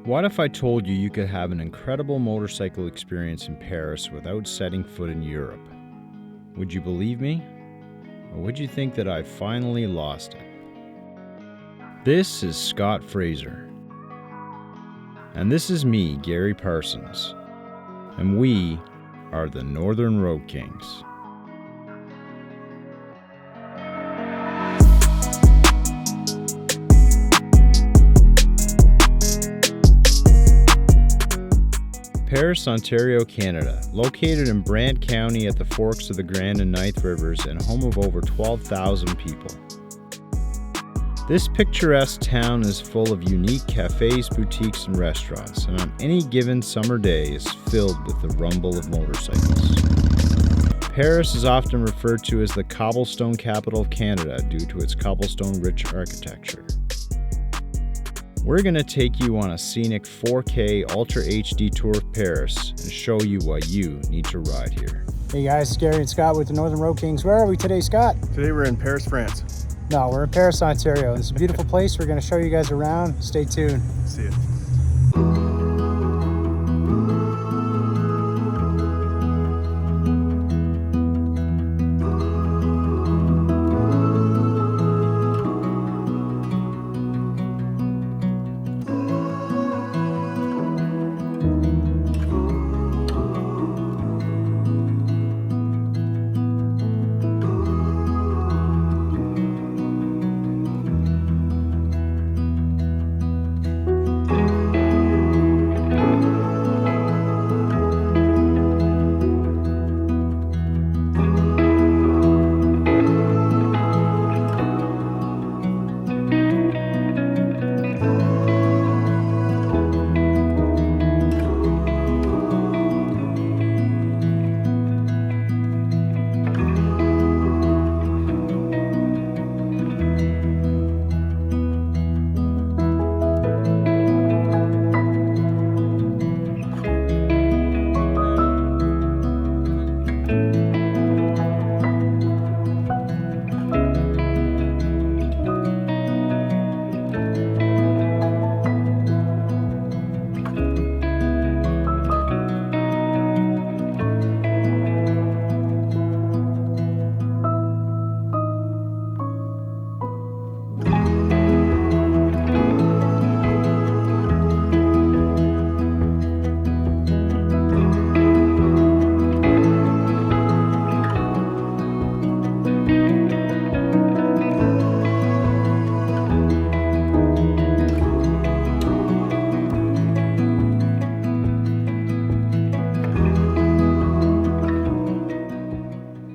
What if I told you you could have an incredible motorcycle experience in Paris without setting foot in Europe? Would you believe me? Or would you think that I've finally lost it? This is Scott Fraser. And this is me, Gary Parsons. And we are the Northern Road Kings. Paris, Ontario, Canada, located in Brant County at the forks of the Grand and Ninth Rivers and home of over 12,000 people. This picturesque town is full of unique cafes, boutiques, and restaurants, and on any given summer day is filled with the rumble of motorcycles. Paris is often referred to as the cobblestone capital of Canada due to its cobblestone-rich architecture. We're going to take you on a scenic 4K Ultra HD tour of Paris and show you why you need to ride here. Hey guys, it's Gary and Scott with the Northern Road Kings. Where are we today, Scott? Today we're in Paris, France. No, we're in Paris, Ontario. It's a beautiful place. We're going to show you guys around. Stay tuned. See ya.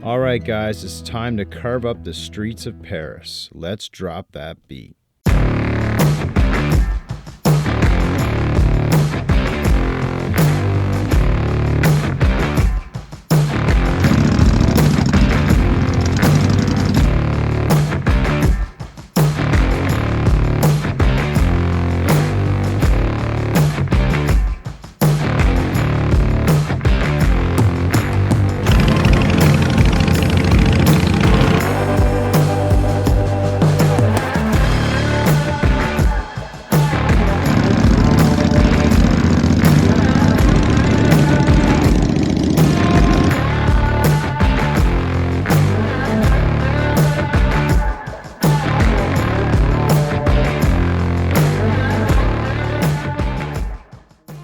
Alright guys, it's time to carve up the streets of Paris. Let's drop that beat.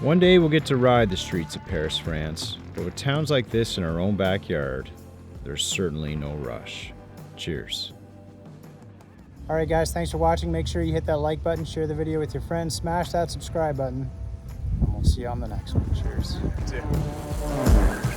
One day we'll get to ride the streets of Paris, France, but with towns like this in our own backyard, there's certainly no rush. Cheers. All right, guys, thanks for watching. Make sure you hit that like button, share the video with your friends, smash that subscribe button, and we'll see you on the next one. Cheers. See ya.